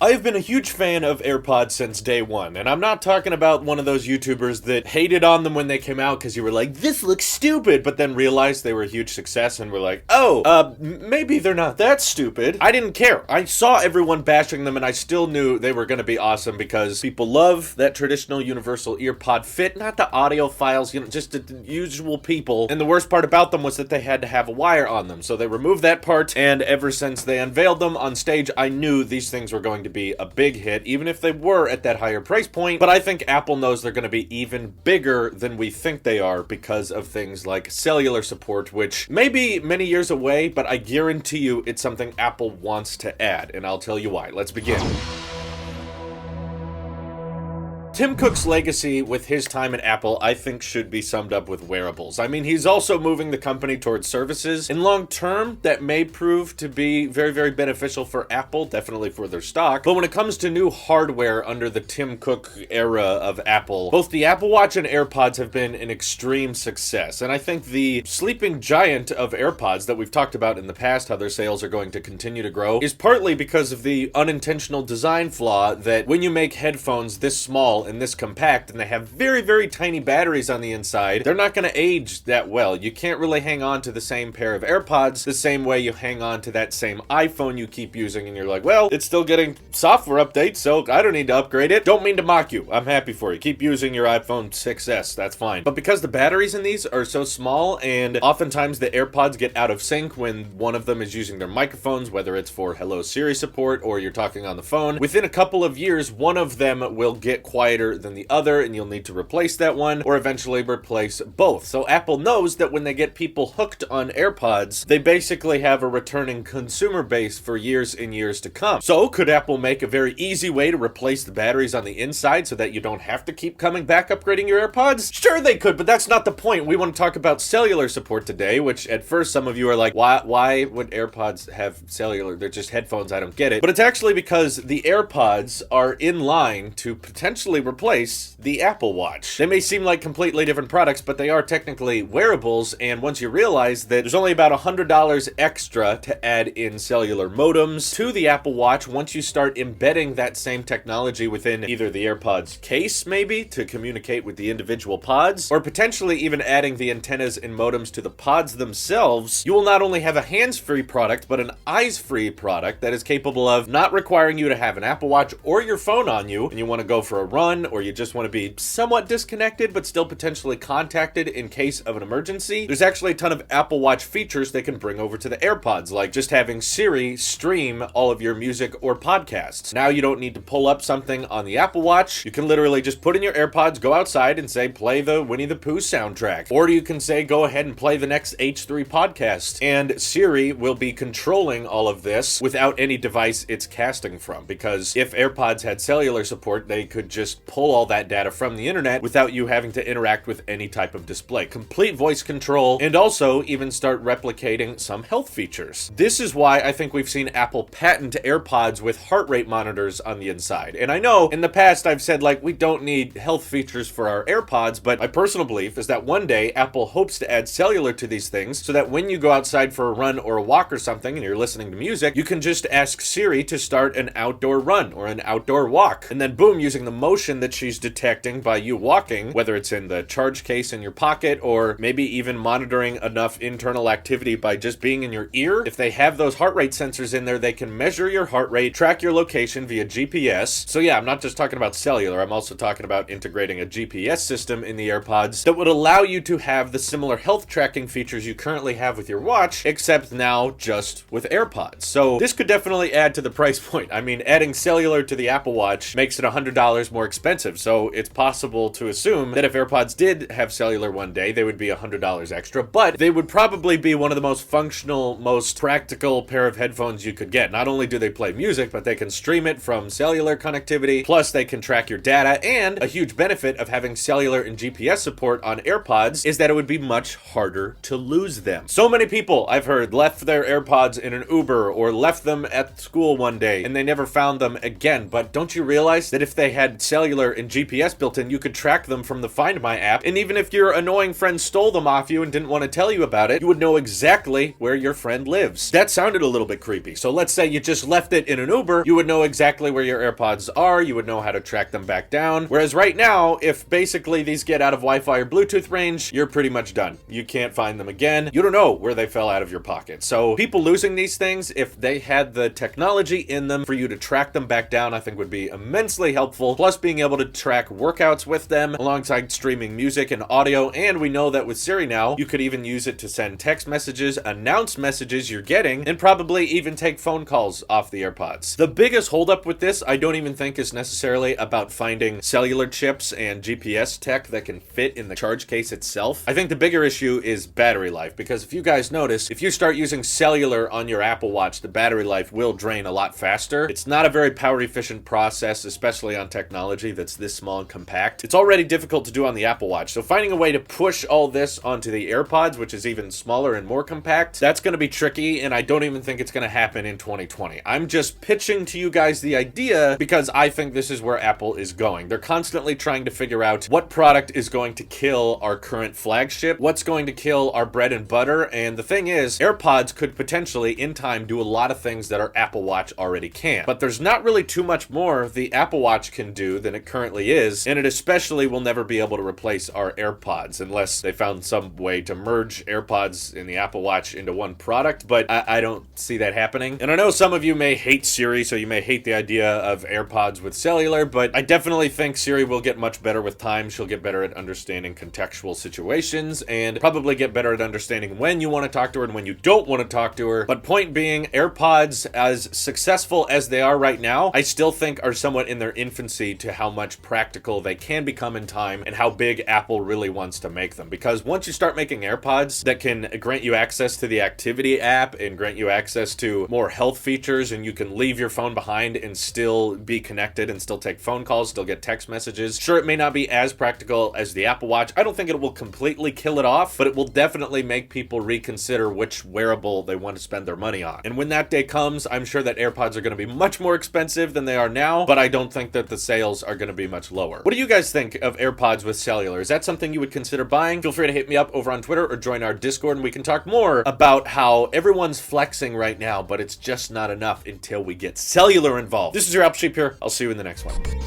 I've been a huge fan of AirPods since day one, and I'm not talking about one of those YouTubers that hated on them when they came out because you were like, this looks stupid, but then realized they were a huge success and were like, maybe they're not that stupid. I didn't care. I saw everyone bashing them and I still knew they were going to be awesome because people love that traditional universal earpod fit, not the audiophiles, just the usual people. And the worst part about them was that they had to have a wire on them, so they removed that part, and ever since they unveiled them on stage, I knew these things were going to be a big hit, even if they were at that higher price point. But I think Apple knows they're going to be even bigger than we think they are because of things like cellular support, which may be many years away, but I guarantee you it's something Apple wants to add, and I'll tell you why. Let's begin. Tim Cook's legacy with his time at Apple, I think, should be summed up with wearables. I mean, he's also moving the company towards services. In long term, that may prove to be very, very beneficial for Apple, definitely for their stock. But when it comes to new hardware under the Tim Cook era of Apple, both the Apple Watch and AirPods have been an extreme success. And I think the sleeping giant of AirPods that we've talked about in the past, how their sales are going to continue to grow, is partly because of the unintentional design flaw that when you make headphones this small and this compact and they have very, very tiny batteries on the inside, they're not going to age that well. You can't really hang on to the same pair of AirPods the same way you hang on to that same iPhone you keep using and you're like, well, it's still getting software updates, so I don't need to upgrade it. Don't mean to mock you. I'm happy for you. Keep using your iPhone 6S. That's fine. But because the batteries in these are so small and oftentimes the AirPods get out of sync when one of them is using their microphones, whether it's for Hello Siri support or you're talking on the phone, within a couple of years, one of them will get quieter than the other and you'll need to replace that one or eventually replace both. So Apple knows that when they get people hooked on AirPods, they basically have a returning consumer base for years and years to come. So could Apple make a very easy way to replace the batteries on the inside so that you don't have to keep coming back upgrading your AirPods? Sure they could, but that's not the point. We want to talk about cellular support today, which at first some of you are like, why would AirPods have cellular? They're just headphones. I don't get it. But it's actually because the AirPods are in line to potentially replace the Apple Watch. They may seem like completely different products, but they are technically wearables, and once you realize that there's only about $100 extra to add in cellular modems to the Apple Watch once you start embedding that same technology within either the AirPods case, maybe, to communicate with the individual pods, or potentially even adding the antennas and modems to the pods themselves, you will not only have a hands-free product, but an eyes-free product that is capable of not requiring you to have an Apple Watch or your phone on you, and you want to go for a run, or you just want to be somewhat disconnected but still potentially contacted in case of an emergency. There's actually a ton of Apple Watch features they can bring over to the AirPods, like just having Siri stream all of your music or podcasts. Now you don't need to pull up something on the Apple Watch. You can literally just put in your AirPods, go outside and say, play the Winnie the Pooh soundtrack. Or you can say, go ahead and play the next H3 podcast. And Siri will be controlling all of this without any device it's casting from. Because if AirPods had cellular support, they could just pull all that data from the internet without you having to interact with any type of display. Complete voice control, and also even start replicating some health features. This is why I think we've seen Apple patent AirPods with heart rate monitors on the inside. And I know in the past I've said, like, we don't need health features for our AirPods, but my personal belief is that one day Apple hopes to add cellular to these things so that when you go outside for a run or a walk or something and you're listening to music, you can just ask Siri to start an outdoor run or an outdoor walk. And then boom, using the motion that she's detecting by you walking, whether it's in the charge case in your pocket or maybe even monitoring enough internal activity by just being in your ear. If they have those heart rate sensors in there, they can measure your heart rate, track your location via GPS. So yeah, I'm not just talking about cellular, I'm also talking about integrating a GPS system in the AirPods that would allow you to have the similar health tracking features you currently have with your watch, except now just with AirPods. So this could definitely add to the price point. I mean, adding cellular to the Apple Watch makes it $100 more expensive. So it's possible to assume that if AirPods did have cellular one day, they would be $100 extra, but they would probably be one of the most functional, most practical pair of headphones you could get. Not only do they play music, but they can stream it from cellular connectivity, plus they can track your data, and a huge benefit of having cellular and GPS support on AirPods is that it would be much harder to lose them. So many people, I've heard, left their AirPods in an Uber or left them at school one day, and they never found them again. But don't you realize that if they had cellular cellular and GPS built in, you could track them from the Find My app, and even if your annoying friend stole them off you and didn't want to tell you about it, you would know exactly where your friend lives. That sounded a little bit creepy. So let's say you just left it in an Uber, you would know exactly where your AirPods are, you would know how to track them back down. Whereas right now, if basically these get out of Wi-Fi or Bluetooth range, you're pretty much done. You can't find them again. You don't know where they fell out of your pocket. So people losing these things, if they had the technology in them for you to track them back down, I think would be immensely helpful. Plus being able to track workouts with them alongside streaming music and audio. And we know that with Siri now, you could even use it to send text messages, announce messages you're getting, and probably even take phone calls off the AirPods. The biggest holdup with this, I don't even think is necessarily about finding cellular chips and GPS tech that can fit in the charge case itself. I think the bigger issue is battery life, because if you guys notice, if you start using cellular on your Apple Watch, the battery life will drain a lot faster. It's not a very power efficient process, especially on technology that's this small and compact. It's already difficult to do on the Apple Watch, so finding a way to push all this onto the AirPods, which is even smaller and more compact, that's going to be tricky, and I don't even think it's going to happen in 2020. I'm just pitching to you guys the idea because I think this is where Apple is going. They're constantly trying to figure out what product is going to kill our current flagship, what's going to kill our bread and butter, and the thing is, AirPods could potentially, in time, do a lot of things that our Apple Watch already can. But there's not really too much more the Apple Watch can do than it currently is, and it especially will never be able to replace our AirPods unless they found some way to merge AirPods and the Apple Watch into one product, but I don't see that happening. And I know some of you may hate Siri, so you may hate the idea of AirPods with cellular, but I definitely think Siri will get much better with time. She'll get better at understanding contextual situations and probably get better at understanding when you want to talk to her and when you don't want to talk to her. But point being, AirPods, as successful as they are right now, I still think are somewhat in their infancy to how much practical they can become in time and how big Apple really wants to make them. Because once you start making AirPods that can grant you access to the activity app and grant you access to more health features, and you can leave your phone behind and still be connected and still take phone calls, still get text messages. Sure, it may not be as practical as the Apple Watch. I don't think it will completely kill it off, but it will definitely make people reconsider which wearable they want to spend their money on. And when that day comes, I'm sure that AirPods are going to be much more expensive than they are now, but I don't think that the sales are going to be much lower. What do you guys think of AirPods with cellular? Is that something you would consider buying? Feel free to hit me up over on Twitter or join our Discord and we can talk more about how everyone's flexing right now, but it's just not enough until we get cellular involved. This is your Apple Sheep here. I'll see you in the next one.